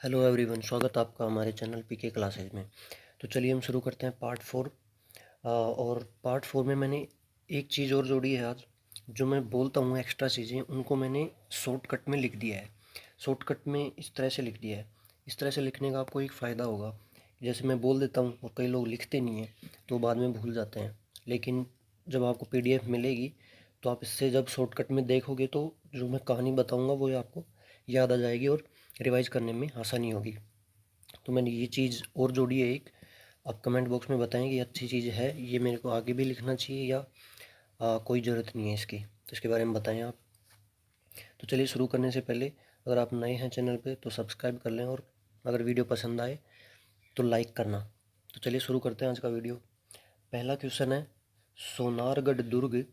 Hello everyone, स्वागत है आपका हमारे चैनल पीके क्लासेज में। तो चलिए हम शुरू करते हैं पार्ट 4। और पार्ट 4 में मैंने एक चीज़ और जोड़ी है आज। जो मैं बोलता हूँ एक्स्ट्रा चीज़ें, उनको मैंने शॉर्टकट में लिख दिया है। शॉर्टकट में इस तरह से लिख दिया है। इस तरह से लिखने का आपको एक फ़ायदा होगा, जैसे मैं बोल देता हूँ और कई लोग लिखते नहीं हैं तो बाद में भूल जाते हैं। लेकिन जब आपको PDF मिलेगी तो आप इससे जब शॉर्टकट में देखोगे तो जो मैं कहानी बताऊँगा वो आपको याद आ जाएगी और रिवाइज करने में आसानी होगी। तो मैंने ये चीज़ और जोड़ी है एक। आप कमेंट बॉक्स में बताएं कि अच्छी चीज़ है, ये मेरे को आगे भी लिखना चाहिए या कोई ज़रूरत नहीं है इसकी, तो इसके बारे में बताएं आप। तो चलिए शुरू करने से पहले अगर आप नए हैं चैनल पे तो सब्सक्राइब कर लें, और अगर वीडियो पसंद आए तो लाइक करना। तो चलिए शुरू करते हैं आज का वीडियो। पहला क्वेश्चन है, सोनारगढ़ दुर्ग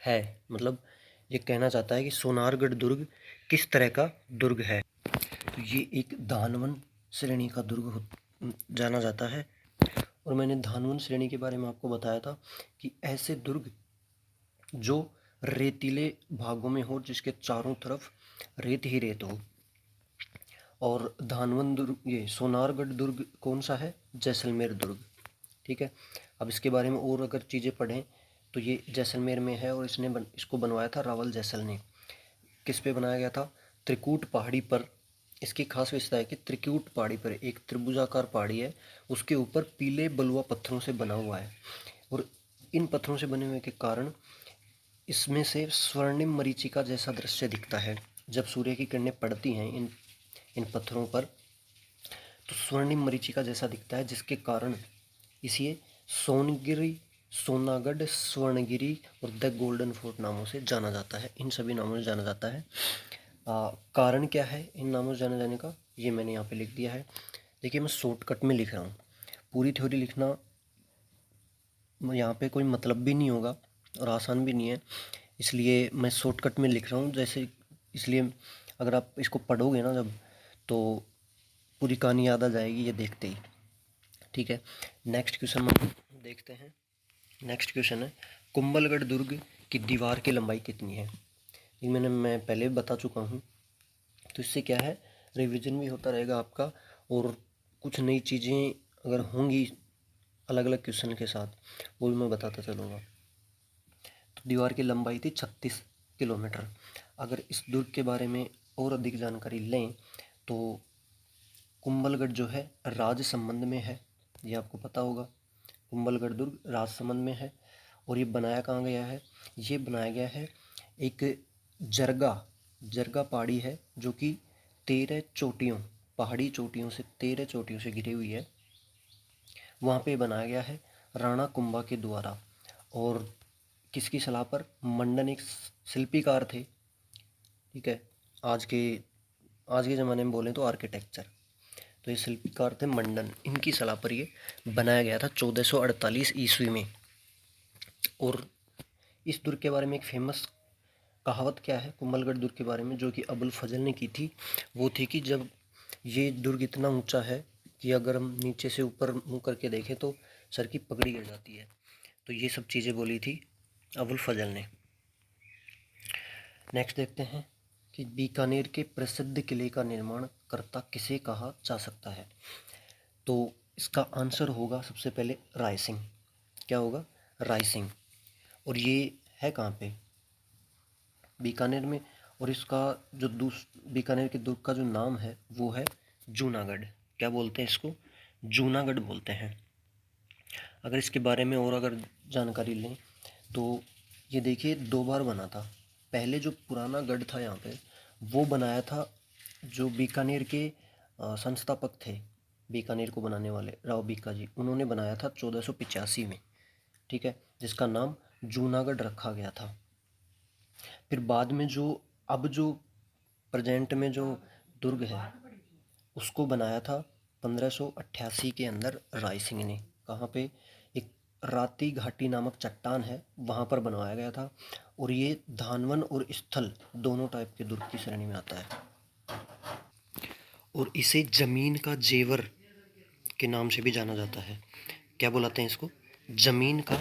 है, मतलब ये कहना चाहता है कि सोनारगढ़ दुर्ग किस तरह का दुर्ग है। तो ये एक धानवन श्रेणी का दुर्ग जाना जाता है। और मैंने धानवन श्रेणी के बारे में आपको बताया था कि ऐसे दुर्ग जो रेतीले भागों में हो, जिसके चारों तरफ रेत ही रेत हो। और धानवन दुर्ग, ये सोनारगढ़ दुर्ग कौन सा है? जैसलमेर दुर्ग। ठीक है, अब इसके बारे में और अगर चीज़ें पढ़ें तो ये जैसलमेर में है और इसको बनवाया था रावल जैसल ने। किस पे बनाया गया था? त्रिकूट पहाड़ी पर। इसकी खास विशेषता है कि त्रिकूट पहाड़ी पर एक त्रिभुजाकार पहाड़ी है, उसके ऊपर पीले बलुआ पत्थरों से बना हुआ है। और इन पत्थरों से बने हुए के कारण इसमें से स्वर्णिम मरीचिका जैसा दृश्य दिखता है। जब सूर्य की किरणें पड़ती हैं इन इन पत्थरों पर तो स्वर्णिम मरीचिका जैसा दिखता है, जिसके कारण इसे सोनगिरी, सोनागढ़, स्वर्णगिरी और द गोल्डन फोर्ट नामों से जाना जाता है। इन सभी नामों से जाना जाता है। कारण क्या है इन नामों से जाने जाने का, ये मैंने यहाँ पे लिख दिया है। देखिए, मैं शॉर्टकट में लिख रहा हूँ। पूरी थ्योरी लिखना यहाँ पे कोई मतलब भी नहीं होगा और आसान भी नहीं है, इसलिए मैं शॉर्टकट में लिख रहा हूँ। जैसे इसलिए अगर आप इसको पढ़ोगे ना जब, तो पूरी कहानी याद आ जाएगी ये देखते ही। ठीक है, नेक्स्ट क्वेश्चन हम देखते हैं। नेक्स्ट क्वेश्चन है, कुंभलगढ़ दुर्ग की दीवार की लंबाई कितनी है? ये मैं पहले भी बता चुका हूँ। तो इससे क्या है, रिवीजन भी होता रहेगा आपका, और कुछ नई चीज़ें अगर होंगी अलग अलग क्वेश्चन के साथ, वो भी मैं बताता चलूँगा। तो दीवार की लंबाई थी 36 किलोमीटर। अगर इस दुर्ग के बारे में और अधिक जानकारी लें तो कुंभलगढ़ जो है राजसमंद में है, ये आपको पता होगा। कुंभलगढ़ दुर्ग राजसमंद में है। और ये बनाया कहाँ गया है? ये बनाया गया है एक जरगा जरगा पहाड़ी है, जो कि 13 चोटियों, पहाड़ी चोटियों से 13 चोटियों से घिरी हुई है। वहाँ पे बनाया गया है राणा कुंभा के द्वारा। और किसकी सलाह पर? मंडन एक शिल्पीकार थे। ठीक है, आज के आज के ज़माने में बोलें तो आर्किटेक्चर। तो ये शिल्पीकार थे मंडन, इनकी सलाह पर ये बनाया गया था 1448 ईस्वी में। और इस दुर्ग के बारे में एक फेमस कहावत क्या है कुंभलगढ़ दुर्ग के बारे में, जो कि अबुल फजल ने की थी? वो थी कि जब ये दुर्ग इतना ऊंचा है कि अगर हम नीचे से ऊपर मुंह करके देखें तो सर की पगड़ी गिर जाती है। तो ये सब चीज़ें बोली थी अबुल फजल ने। नेक्स्ट देखते हैं कि बीकानेर के प्रसिद्ध किले का निर्माण कर्ता किसे कहा जा सकता है? तो इसका आंसर होगा सबसे पहले राय सिंह। क्या होगा? राय सिंह। और ये है कहाँ पे? बीकानेर में। और इसका जो बीकानेर के दुर्ग का जो नाम है वो है जूनागढ़। क्या बोलते हैं इसको? जूनागढ़ बोलते हैं। अगर इसके बारे में और अगर जानकारी लें तो ये देखिए 2 बार बना था। पहले जो पुराना गढ़ था यहाँ पे, वो बनाया था जो बीकानेर के संस्थापक थे, बीकानेर को बनाने वाले राव बीका जी, उन्होंने बनाया था 1485 में। ठीक है, जिसका नाम जूनागढ़ रखा गया था। फिर बाद में जो प्रेजेंट में जो दुर्ग है उसको बनाया था 1588 के अंदर राय सिंह ने। कहाँ पे? एक राती घाटी नामक चट्टान है, वहाँ पर बनवाया गया था। और ये धानवन और स्थल दोनों टाइप के दुर्ग की श्रेणी में आता है। और इसे जमीन का जेवर के नाम से भी जाना जाता है। क्या बुलाते हैं इसको? जमीन का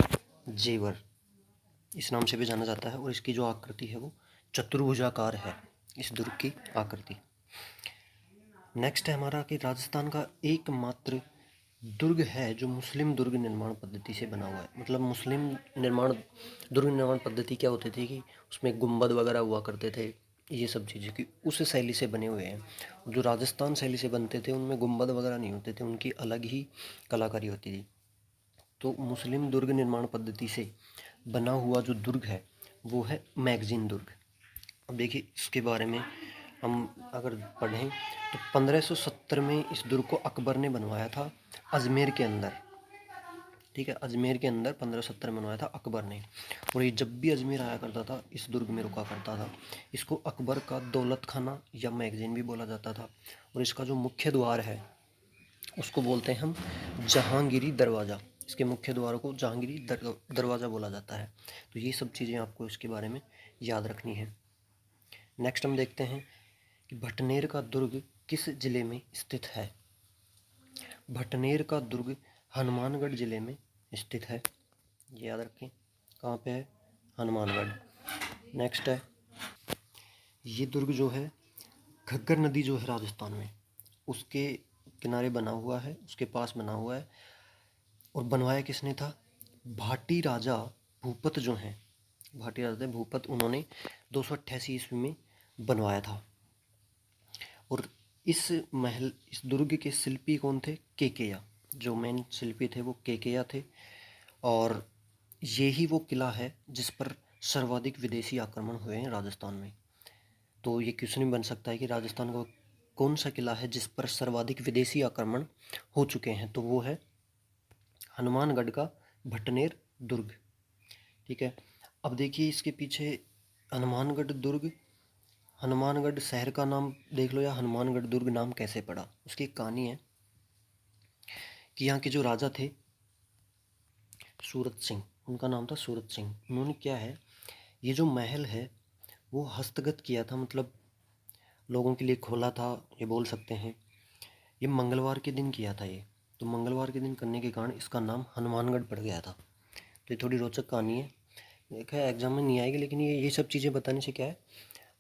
जेवर, इस नाम से भी जाना जाता है। और इसकी जो आकृति है वो चतुर्भुजाकार है, इस दुर्ग की आकृति। नेक्स्ट है हमारा कि राजस्थान का एकमात्र दुर्ग है जो मुस्लिम दुर्ग निर्माण पद्धति से बना हुआ है। मतलब मुस्लिम निर्माण दुर्ग निर्माण पद्धति क्या होती थी कि उसमें गुंबद वगैरह हुआ करते थे, ये सब चीज़ें कि उस शैली से बने हुए हैं। जो राजस्थान शैली से बनते थे उनमें गुंबद वगैरह नहीं होते थे, उनकी अलग ही कलाकारी होती थी। तो मुस्लिम दुर्ग निर्माण पद्धति से बना हुआ जो दुर्ग है वो है मैगजीन दुर्ग। अब देखिए इसके बारे में हम अगर पढ़ें तो 1570 में इस दुर्ग को अकबर ने बनवाया था अजमेर के अंदर। ठीक है, अजमेर के अंदर 1570 में बनवाया था अकबर ने। और ये जब भी अजमेर आया करता था इस दुर्ग में रुका करता था। इसको अकबर का दौलत खाना या मैगजीन भी बोला जाता था। और इसका जो मुख्य द्वार है उसको बोलते हैं हम जहांगीरी दरवाज़ा। इसके मुख्य द्वार को जहांगीरी दरवाज़ा बोला जाता है। तो ये सब चीज़ें आपको इसके बारे में याद रखनी है। नेक्स्ट हम देखते हैं कि भटनेर का दुर्ग किस जिले में स्थित है। भटनेर का दुर्ग हनुमानगढ़ जिले में स्थित है, ये याद रखें। कहाँ पे है? हनुमानगढ़। नेक्स्ट है, ये दुर्ग जो है घग्गर नदी जो है राजस्थान में उसके किनारे बना हुआ है, उसके पास बना हुआ है। और बनवाया किसने था? भाटी राजा भूपत जो हैं, भाटी राजा भूपत, उन्होंने 288 ईस्वी में बनवाया था। और इस दुर्ग के शिल्पी कौन थे? केकेया। जो मेन शिल्पी थे वो केकेया थे। और ये ही वो किला है जिस पर सर्वाधिक विदेशी आक्रमण हुए हैं राजस्थान में। तो ये क्वेश्चन बन सकता है कि राजस्थान का कौन सा किला है जिस पर सर्वाधिक विदेशी आक्रमण हो चुके हैं? तो वो है हनुमानगढ़ का भटनेर दुर्ग। ठीक है, अब देखिए इसके पीछे हनुमानगढ़ दुर्ग, हनुमानगढ़ शहर का नाम देख लो या हनुमानगढ़ दुर्ग नाम कैसे पड़ा। उसकी एक कहानी है कि यहाँ के जो राजा थे सूरत सिंह, उनका नाम था सूरत सिंह। उन्होंने क्या है, ये जो महल है वो हस्तगत किया था, मतलब लोगों के लिए खोला था, ये बोल सकते हैं। ये मंगलवार के दिन किया था ये। तो मंगलवार के दिन करने के कारण इसका नाम हनुमानगढ़ पड़ गया था। तो ये थोड़ी रोचक कहानी है, देखा है एग्जाम में नहीं आएगी, लेकिन ये सब चीज़ें बताने से क्या है,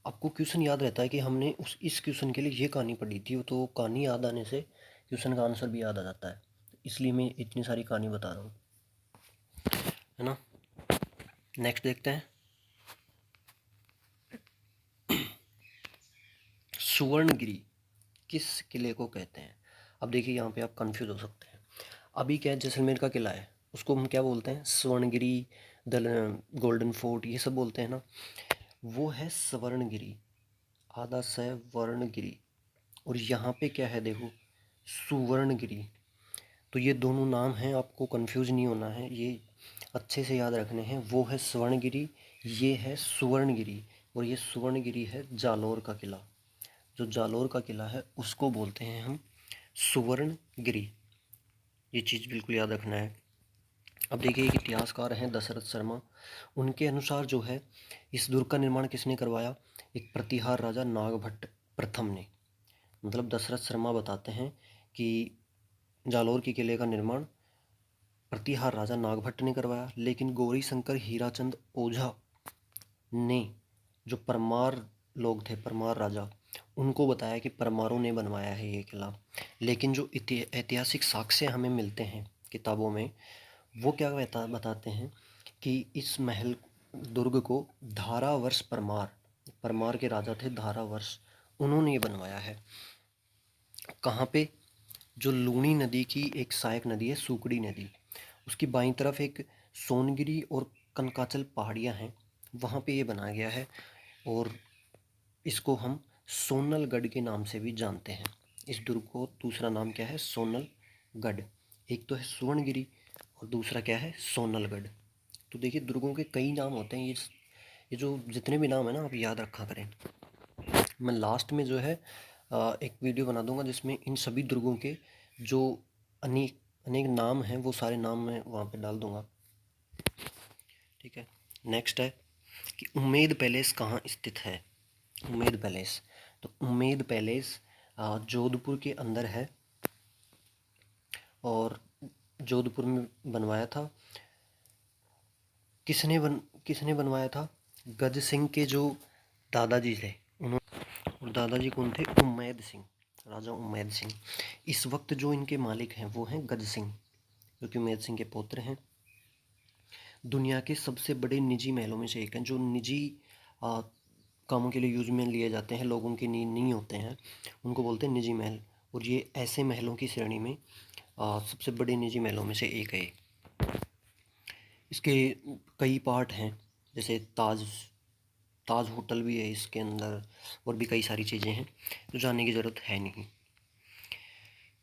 आपको क्वेश्चन याद रहता है कि हमने इस क्वेश्चन के लिए ये कहानी पढ़ी थी। तो कहानी याद आने से क्वेश्चन का आंसर भी याद आ जाता है, इसलिए मैं इतनी सारी कहानी बता रहा हूँ, है ना। नेक्स्ट देखते हैं, सुवर्णगिरी किस किले को कहते हैं। अब देखिए यहाँ पे आप कंफ्यूज हो सकते हैं। अभी क्या है, जैसलमेर का किला है उसको हम क्या बोलते हैं? स्वर्णगिरी, दल गोल्डन फोर्ट, ये सब बोलते हैं ना। वो है स्वर्णगिरी, आधा वर्णगिरी। और यहाँ पे क्या है देखो, सुवर्णगिरी। तो ये दोनों नाम हैं, आपको कंफ्यूज नहीं होना है, ये अच्छे से याद रखने हैं। वो है स्वर्णगिरी, ये है सुवर्णगिरी। और ये सुवर्णगिरी है जालोर का किला। जो जालोर का किला है उसको बोलते हैं हम सुवर्णगिरी। ये चीज़ बिल्कुल याद रखना है। अब देखिए एक इतिहासकार हैं दशरथ शर्मा, उनके अनुसार जो है इस दुर्ग का निर्माण किसने करवाया? एक प्रतिहार राजा नागभट्ट प्रथम ने। मतलब दशरथ शर्मा बताते हैं कि जालोर के किले का निर्माण प्रतिहार राजा नागभट्ट ने करवाया, लेकिन गौरी शंकर हीराचंद ओझा ने, जो परमार लोग थे, परमार राजा, उनको बताया कि परमारों ने बनवाया है ये किला। लेकिन जो ऐतिहासिक साक्ष्य हमें मिलते हैं किताबों में, वो क्या बताते हैं कि इस महल दुर्ग को धारावर्ष परमार, परमार के राजा थे धारावर्ष, उन्होंने ये बनवाया है। कहाँ पे? जो लूणी नदी की एक सहायक नदी है सूकड़ी नदी, उसकी बाईं तरफ एक सोनगिरी और कनकाचल पहाड़ियाँ हैं, वहाँ पे ये बनाया गया है। और इसको हम सोनलगढ़ के नाम से भी जानते हैं। इस दुर्ग को दूसरा नाम क्या है? सोनलगढ़। एक तो है सुवर्णगिरी और दूसरा क्या है? सोनलगढ़। तो देखिए दुर्गों के कई नाम होते हैं, ये जो जितने भी नाम है ना आप याद रखा करें। मैं लास्ट में जो है एक वीडियो बना दूंगा जिसमें इन सभी दुर्गों के जो अनेक अनेक नाम हैं वो सारे नाम मैं वहाँ पे डाल दूंगा। ठीक है, नेक्स्ट है कि उम्मेद पैलेस कहाँ स्थित है। उम्मेद पैलेस, तो उम्मेद पैलेस जोधपुर के अंदर है। और जोधपुर में बनवाया था, किसने बनवाया था? गज सिंह के जो दादाजी थे उन्होंने। और दादाजी कौन थे? उम्मेद सिंह। राजा उम्मेद सिंह। इस वक्त जो इनके मालिक हैं वो हैं गज सिंह, जो कि उम्मेद सिंह के पुत्र हैं। दुनिया के सबसे बड़े निजी महलों में से एक हैं, जो निजी कामों के लिए यूज में लिए जाते हैं, लोगों की नींद नहीं होते हैं, उनको बोलते हैं निजी महल। और ये ऐसे महलों की श्रेणी में सबसे बड़े निजी महलों में से एक है। इसके कई पार्ट हैं, जैसे ताज होटल भी है इसके अंदर, और भी कई सारी चीज़ें हैं जो जानने की ज़रूरत है नहीं।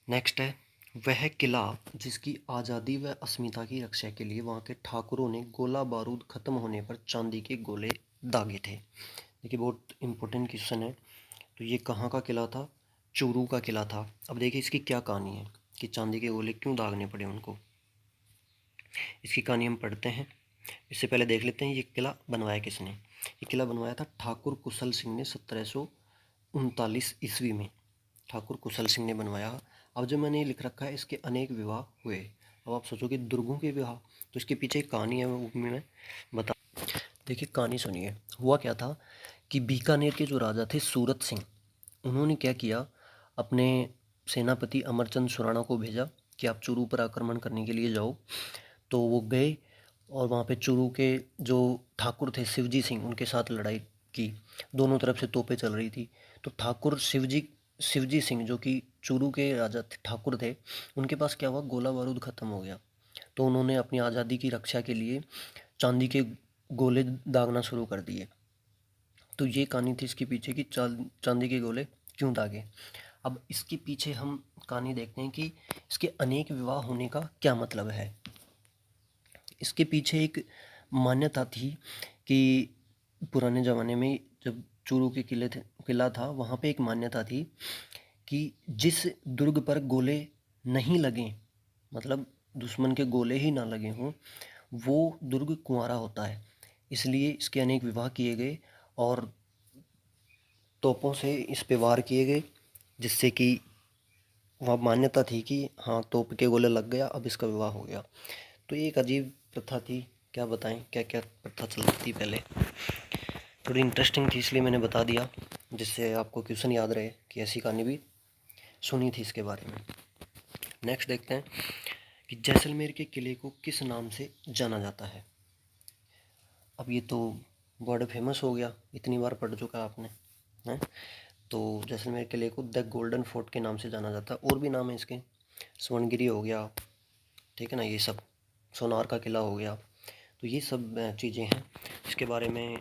नेक्स्ट है, वह किला जिसकी आज़ादी व अस्मिता की रक्षा के लिए वहाँ के ठाकुरों ने गोला बारूद ख़त्म होने पर चांदी के गोले दागे थे। देखिए बहुत इंपॉर्टेंट क्वेश्चन है। तो ये कहाँ का किला था? चूरू का किला था। अब देखिए इसकी क्या कहानी है कि चांदी के गोले क्यों दागने पड़े उनको। इसकी कहानी हम पढ़ते हैं। इससे पहले देख लेते हैं ये किला बनवाया किसने। ये किला बनवाया था ठाकुर कुशल सिंह ने 1739 ईस्वी में। ठाकुर कुशल सिंह ने बनवाया। अब जो मैंने लिख रखा है इसके अनेक विवाह हुए। अब आप सोचोगे दुर्गों के विवाह, तो इसके पीछे एक कहानी है, वो मैं बता। देखिए कहानी सुनिए। हुआ क्या था कि बीकानेर के जो राजा थे सूरत सिंह, उन्होंने क्या किया, अपने सेनापति अमरचंद सुराणा को भेजा कि आप चूरू पर आक्रमण करने के लिए जाओ। तो वो गए और वहाँ पे चूरू के जो ठाकुर थे शिवजी सिंह, उनके साथ लड़ाई की। दोनों तरफ से तोपें चल रही थी। तो ठाकुर शिवजी सिंह जो कि चूरू के राजा थे, ठाकुर थे, उनके पास क्या हुआ, गोला बारूद ख़त्म हो गया। तो उन्होंने अपनी आज़ादी की रक्षा के लिए चांदी के गोले दागना शुरू कर दिए। तो ये कहानी थी इसके पीछे कि चांदी के गोले क्यों दागे। अब इसके पीछे हम कहानी देखते हैं कि इसके अनेक विवाह होने का क्या मतलब है। इसके पीछे एक मान्यता थी कि पुराने ज़माने में जब चूरू के किला था, वहाँ पे एक मान्यता थी कि जिस दुर्ग पर गोले नहीं लगें, मतलब दुश्मन के गोले ही ना लगे हों, वो दुर्ग कुंवारा होता है। इसलिए इसके अनेक विवाह किए गए और तोपों से इस पे वार किए गए, जिससे कि वहाँ मान्यता थी कि हाँ तोप के गोले लग गया, अब इसका विवाह हो गया। तो ये एक अजीब प्रथा थी, क्या बताएं क्या क्या प्रथा चलती थी पहले। थोड़ी इंटरेस्टिंग थी इसलिए मैंने बता दिया, जिससे आपको क्वेश्चन याद रहे कि ऐसी कहानी भी सुनी थी इसके बारे में। नेक्स्ट देखते हैं कि जैसलमेर के किले को किस नाम से जाना जाता है। अब ये तो वर्ड फेमस हो गया, इतनी बार पढ़ चुका आपने है। तो जैसलमेर किले को द गोल्डन फोर्ट के नाम से जाना जाता है। और भी नाम है इसके, स्वर्णगिरी हो गया, ठीक है ना, ये सब, सोनार का किला हो गया। तो ये सब चीज़ें हैं, इसके बारे में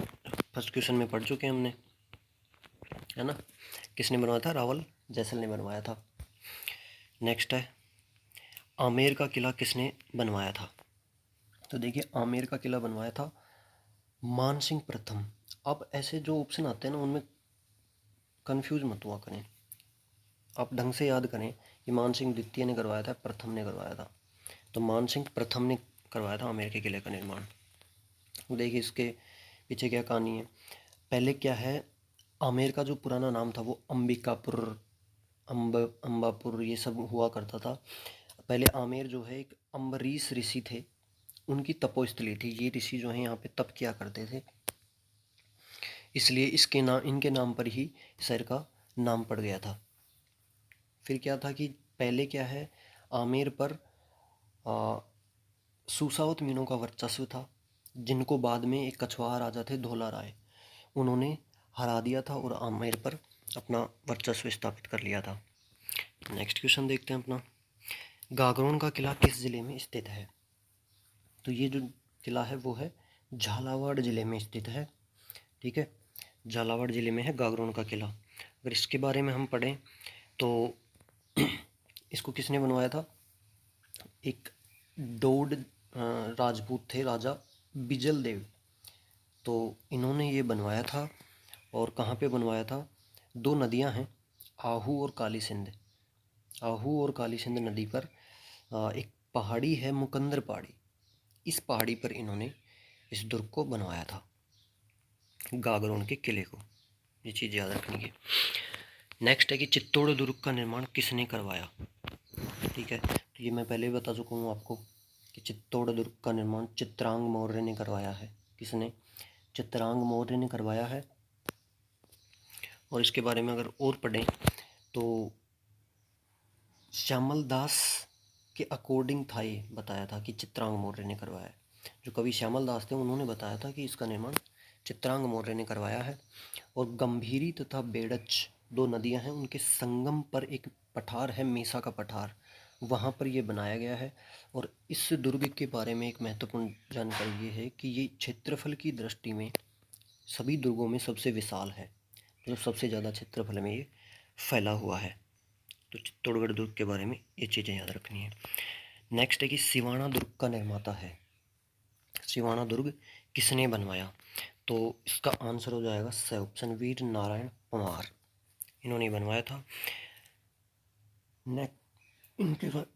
फर्स्ट क्वेश्चन में पढ़ चुके हैं हमने, है ना। किसने बनवाया था? रावल जैसल ने बनवाया था। नेक्स्ट है, आमेर का किला किसने बनवाया था। तो देखिए आमेर का किला बनवाया था मानसिंह प्रथम। अब ऐसे जो ऑप्शन आते हैं ना, उनमें कंफ्यूज मत हुआ करें, आप ढंग से याद करें। ये मानसिंह द्वितीय ने करवाया था, प्रथम ने करवाया था। तो मानसिंह प्रथम ने करवाया था आमेर के किले का निर्माण। देखिए इसके पीछे क्या कहानी है। पहले क्या है, आमेर का जो पुराना नाम था वो अंबिकापुर, अंबापुर ये सब हुआ करता था। पहले आमेर जो है एक अम्बरीश ऋषि थे, उनकी तपोस्थली थी। ये ऋषि जो है यहाँ पे तप किया करते थे, इसलिए इनके नाम पर ही शहर का नाम पड़ गया था। फिर क्या था कि पहले क्या है, आमेर पर सुसावत मीनों का वर्चस्व था, जिनको बाद में एक कछवाहा राजा थे धौला राय, उन्होंने हरा दिया था और आमेर पर अपना वर्चस्व स्थापित कर लिया था। नेक्स्ट क्वेश्चन देखते हैं अपना, गागरोन का किला किस ज़िले में स्थित है। तो ये जो किला है वो है झालावाड़ ज़िले में स्थित है, ठीक है। झालावाड़ ज़िले में है गागरोन का किला। अगर इसके बारे में हम पढ़ें तो इसको किसने बनवाया था, एक डोड राजपूत थे, राजा बिजल देव, तो इन्होंने ये बनवाया था। और कहाँ पे बनवाया था, दो नदियाँ हैं, आहू और काली सिंध। आहू और काली सिंध नदी पर एक पहाड़ी है मुकंदर पहाड़ी, इस पहाड़ी पर इन्होंने इस दुर्ग को बनवाया था, गागरोन के किले को। ये चीज़ याद रखनी है। नेक्स्ट है कि चित्तौड़ दुर्ग का निर्माण किसने करवाया, ठीक है। तो ये मैं पहले भी बता चुका हूँ आपको कि चित्तौड़ दुर्ग का निर्माण चित्रांग मौर्य ने करवाया है। किसने? चित्रांग मौर्य ने करवाया है। और इसके बारे में अगर और पढ़ें तो श्यामल दास के अकॉर्डिंग था, ये बताया था कि चित्रांग मौर्य ने करवाया है। जो कवि श्यामल दास थे उन्होंने बताया था कि इसका निर्माण चित्रांग मौर्य ने करवाया है। और गंभीरी तथा बेड़च दो नदियां हैं, उनके संगम पर एक पठार है, मीसा का पठार, वहाँ पर ये बनाया गया है। और इस दुर्ग के बारे में एक महत्वपूर्ण जानकारी ये है कि ये क्षेत्रफल की दृष्टि में सभी दुर्गों में सबसे विशाल है, मतलब सबसे ज़्यादा क्षेत्रफल में ये फैला हुआ है। तो चित्तौड़गढ़ दुर्ग के बारे में ये चीज़ें याद रखनी है। नेक्स्ट है कि सिवाना दुर्ग का निर्माता है। सिवाना दुर्ग किसने बनवाया? तो इसका आंसर हो जाएगा स ऑप्शन, वीर नारायण परमार, इन्होंने बनवाया था। नेक्स्ट इनके बाद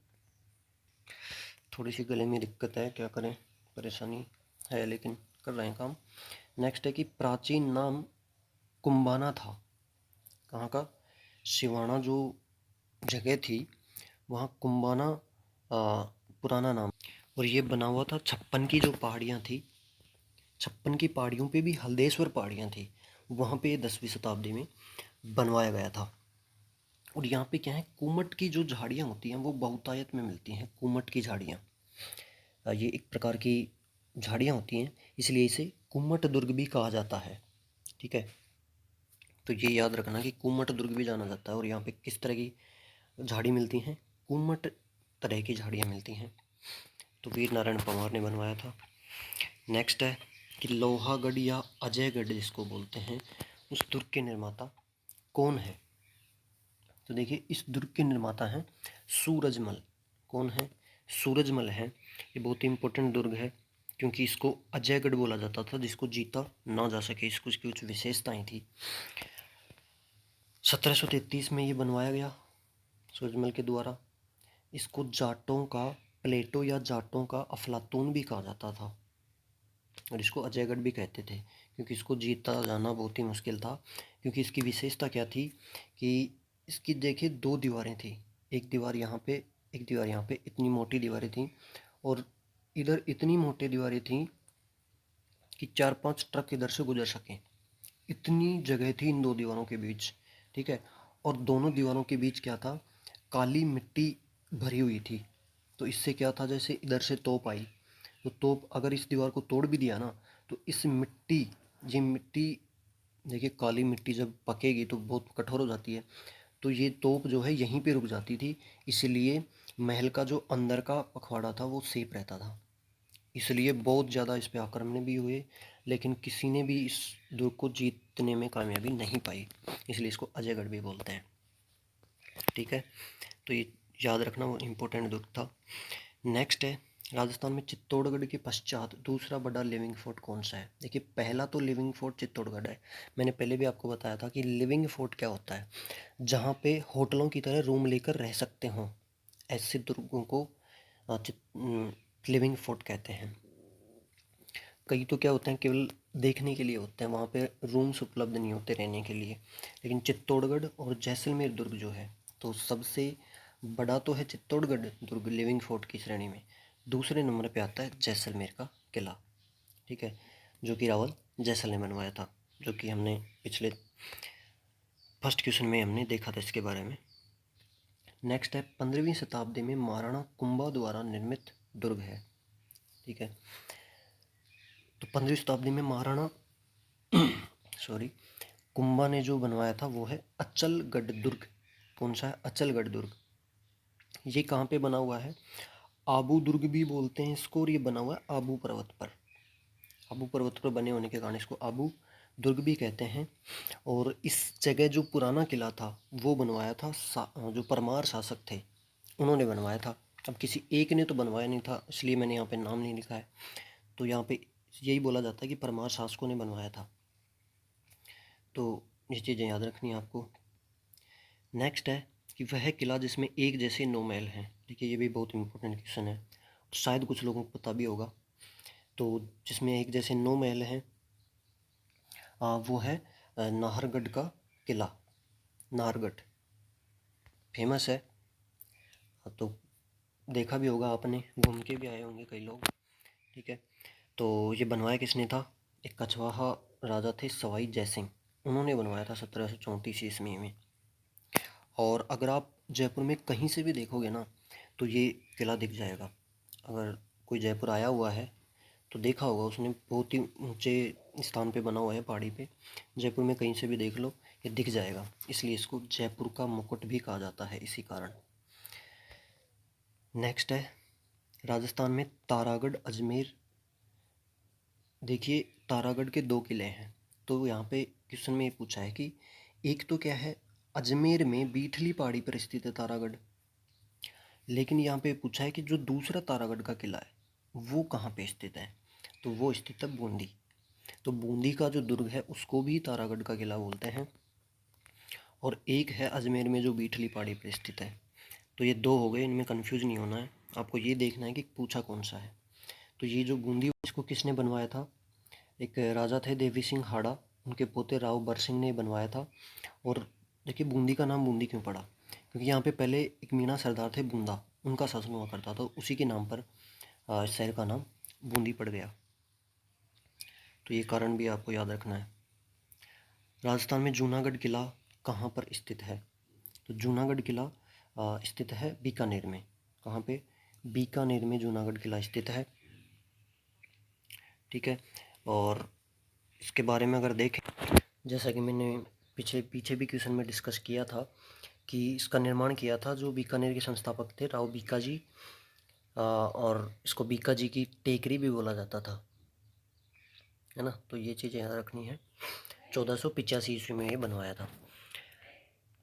थोड़ी सी गले में दिक्कत है, क्या करें, परेशानी है, लेकिन कर रहे हैं काम। नेक्स्ट है कि प्राचीन नाम कुंबाना था। कहाँ का? सिवाना जो जगह थी वहाँ कुंबाना पुराना नाम। और ये बना हुआ था 56 की जो पहाड़ियाँ थी, 56 की पहाड़ियों पे भी हल्देश्वर पहाड़ियाँ थी, वहाँ पे 10वीं शताब्दी में बनवाया गया था। और यहाँ पे क्या है, कुमट की जो झाड़ियाँ होती हैं वो बहुतायत में मिलती हैं। कुमट की झाड़ियाँ, ये एक प्रकार की झाड़ियाँ होती हैं, इसलिए इसे कुमट दुर्ग भी कहा जाता है। ठीक है, तो ये याद रखना कि कुमट दुर्ग भी जाना जाता है। और यहाँ पे किस तरह की झाड़ी मिलती हैं? कुमट तरह की झाड़ियाँ मिलती हैं। तो वीर नारायण परमार ने बनवाया था। नेक्स्ट है कि लोहागढ़ या अजयगढ़ जिसको बोलते हैं, उस दुर्ग के निर्माता कौन है? तो देखिए, इस दुर्ग के निर्माता हैं सूरजमल। कौन है? सूरजमल है। ये बहुत ही इंपॉर्टेंट दुर्ग है, क्योंकि इसको अजयगढ़ बोला जाता था, जिसको जीता ना जा सके, इसको इसकी कुछ विशेषताएं थी। 1733 में ये बनवाया गया सूरजमल के द्वारा। इसको जाटों का प्लेटो या जाटों का अफलातून भी कहा जाता था, और इसको अजयगढ़ भी कहते थे, क्योंकि इसको जीता जाना बहुत ही मुश्किल था। क्योंकि इसकी विशेषता क्या थी कि इसकी देखिए 2 दीवारें थी, एक दीवार यहाँ पे, एक दीवार यहाँ पे, इतनी मोटी दीवारें थीं। और इधर इतनी मोटी दीवारें थीं कि 4-5 ट्रक इधर से गुजर सकें, इतनी जगह थी इन 2 दीवारों के बीच। ठीक है, और दोनों दीवारों के बीच क्या था, काली मिट्टी भरी हुई थी। तो इससे क्या था, जैसे इधर से तोप आई, तो तोप अगर इस दीवार को तोड़ भी दिया ना, तो इस मिट्टी, ये मिट्टी देखिए, काली मिट्टी जब पकेगी तो बहुत कठोर हो जाती है, तो ये तोप जो है यहीं पे रुक जाती थी। इसलिए महल का जो अंदर का पखवाड़ा था वो सेफ रहता था। इसलिए बहुत ज़्यादा इस पे आक्रमण भी हुए, लेकिन किसी ने भी इस दुर्ग को जीतने में कामयाबी नहीं पाई, इसलिए इसको अजयगढ़ भी बोलते हैं। ठीक है, तो ये याद रखना, वो इम्पोर्टेंट दुर्ग था। नेक्स्ट है, राजस्थान में चित्तौड़गढ़ के पश्चात दूसरा बड़ा लिविंग फोर्ट कौन सा है? देखिए, पहला तो लिविंग फोर्ट चित्तौड़गढ़ है। मैंने पहले भी आपको बताया था कि लिविंग फोर्ट क्या होता है, जहाँ पे होटलों की तरह रूम लेकर रह सकते हों, ऐसे दुर्गों को लिविंग फोर्ट कहते हैं। कई तो क्या होते हैं, केवल देखने के लिए होते हैं, वहाँ पे रूम्स उपलब्ध नहीं होते रहने के लिए। लेकिन चित्तौड़गढ़ और जैसलमेर दुर्ग जो है, तो सबसे बड़ा तो है चित्तौड़गढ़ दुर्ग लिविंग फोर्ट की श्रेणी में, दूसरे नंबर पे आता है जैसलमेर का किला। ठीक है, जो कि रावल जैसल ने बनवाया था, जो कि हमने पिछले फर्स्ट क्वेश्चन में हमने देखा था इसके बारे में। नेक्स्ट है, 15वीं शताब्दी में महाराणा कुंभा द्वारा निर्मित दुर्ग है। ठीक है, तो 15वीं शताब्दी में महाराणा सॉरी कुंभा ने जो बनवाया था वो है अचलगढ़ दुर्ग। कौन सा है? अचलगढ़ दुर्ग। ये कहाँ पे बना हुआ है? आबू दुर्ग भी बोलते हैं इसको, और ये बना हुआ है आबू पर्वत पर। आबू पर्वत पर बने होने के कारण इसको आबू दुर्ग भी कहते हैं। और इस जगह जो पुराना किला था वो बनवाया था जो परमार शासक थे उन्होंने बनवाया था। अब किसी एक ने तो बनवाया नहीं था, इसलिए मैंने यहाँ पे नाम नहीं लिखा है। तो यहाँ पे यही बोला जाता है कि परमार शासकों ने बनवाया था। तो ये चीज़ें याद रखनी है आपको। नेक्स्ट है कि वह किला जिसमें एक जैसे 9 महल हैं। देखिए, ये भी बहुत इंपॉर्टेंट क्वेश्चन है, शायद कुछ लोगों को पता भी होगा। तो जिसमें एक जैसे 9 महल हैं, वो है नाहरगढ़ का किला। नाहरगढ़ फेमस है, तो देखा भी होगा आपने, घूम के भी आए होंगे कई लोग। ठीक है, तो ये बनवाया किसने था? एक कछवाहा राजा थे सवाई जयसिंह, उन्होंने बनवाया था 1734 ईस्वी में। और अगर आप जयपुर में कहीं से भी देखोगे ना तो ये किला दिख जाएगा। अगर कोई जयपुर आया हुआ है तो देखा होगा उसने, बहुत ही ऊंचे स्थान पे बना हुआ है, पहाड़ी पे। जयपुर में कहीं से भी देख लो ये दिख जाएगा, इसलिए इसको जयपुर का मुकुट भी कहा जाता है इसी कारण। नेक्स्ट है राजस्थान में तारागढ़ अजमेर। देखिए तारागढ़ के दो किले हैं, तो यहाँ पे क्वेश्चन में ये पूछा है कि एक तो क्या है, अजमेर में बीठली पहाड़ी पर स्थित है तारागढ़, लेकिन यहाँ पे पूछा है कि जो दूसरा तारागढ़ का किला है वो कहाँ पे स्थित है, तो वो स्थित है बूंदी। तो बूंदी का जो दुर्ग है उसको भी तारागढ़ का किला बोलते हैं। और एक है अजमेर में जो बीठली पहाड़ी पर स्थित है। तो ये दो हो गए, इनमें कंफ्यूज नहीं होना है, आपको ये देखना है कि पूछा कौन सा है। तो ये जो बूंदी, इसको किसने बनवाया था, एक राजा थे देवी सिंह हाड़ा, उनके पोते राव बरसिंह ने बनवाया था। और देखिए बूंदी का नाम बूंदी क्यों पड़ा, क्योंकि यहाँ पे पहले एक मीणा सरदार थे बूंदा, उनका शासन हुआ करता था, उसी के नाम पर शहर का नाम बूंदी पड़ गया। तो ये कारण भी आपको याद रखना है। राजस्थान में जूनागढ़ किला कहाँ पर स्थित है, तो जूनागढ़ किला स्थित है बीकानेर में। कहाँ पे, बीकानेर में जूनागढ़ किला स्थित है। ठीक है, और इसके बारे में अगर देखें, जैसा कि मैंने पीछे भी क्वेश्चन में डिस्कस किया था कि इसका निर्माण किया था जो बीकानेर के संस्थापक थे राव बीका जी, और इसको बीका जी की टेकरी भी बोला जाता था, है ना। तो ये चीज़ याद रखनी है। 1485 ईस्वी में ये बनवाया था।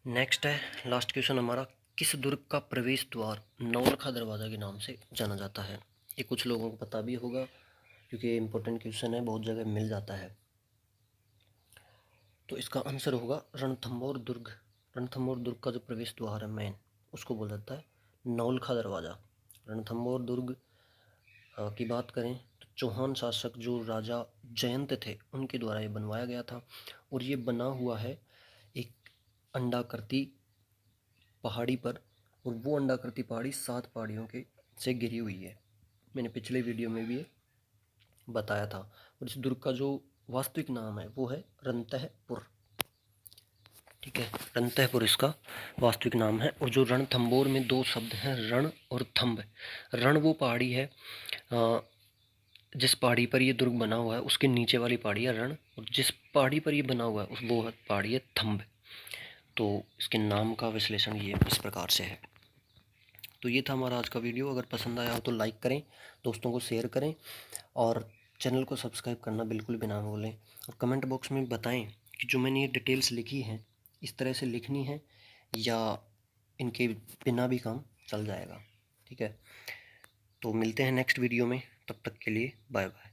नेक्स्ट है लास्ट क्वेश्चन हमारा, किस दुर्ग का प्रवेश द्वार नौलखा दरवाज़ा के नाम से जाना जाता है। ये कुछ लोगों को पता भी होगा क्योंकि ये इंपॉर्टेंट क्वेश्चन है, बहुत जगह मिल जाता है। तो इसका आंसर होगा रणथंभौर दुर्ग। रणथंभौर दुर्ग का जो प्रवेश द्वार है मेन, उसको बोला जाता है नौलखा दरवाज़ा। रणथंभौर दुर्ग की बात करें तो चौहान शासक जो राजा जयंत थे उनके द्वारा ये बनवाया गया था। और ये बना हुआ है एक अंडाकृति पहाड़ी पर, और वो अंडाकृति पहाड़ी 7 पहाड़ियों के से घिरी हुई है। मैंने पिछले वीडियो में भी ये बताया था। और इस दुर्ग का जो वास्तविक नाम है वो है रणतहपुर। ठीक है, रणतहपुर इसका वास्तविक नाम है। और जो रणथंभौर में 2 शब्द हैं, रण और थंब। रण वो पहाड़ी है जिस पहाड़ी पर ये दुर्ग बना हुआ है उसके नीचे वाली पहाड़ी है रण, और जिस पहाड़ी पर ये बना हुआ है उस वो पहाड़ी है थंब। तो इसके नाम का विश्लेषण ये इस प्रकार से है। तो ये था हमारा आज का वीडियो। अगर पसंद आया हो तो लाइक करें, दोस्तों को शेयर करें, और चैनल को सब्सक्राइब करना बिल्कुल भी ना भूलें। और कमेंट बॉक्स में बताएं कि जो मैंने ये डिटेल्स लिखी हैं इस तरह से लिखनी है या इनके बिना भी काम चल जाएगा। ठीक है, तो मिलते हैं नेक्स्ट वीडियो में, तब तक के लिए बाय बाय।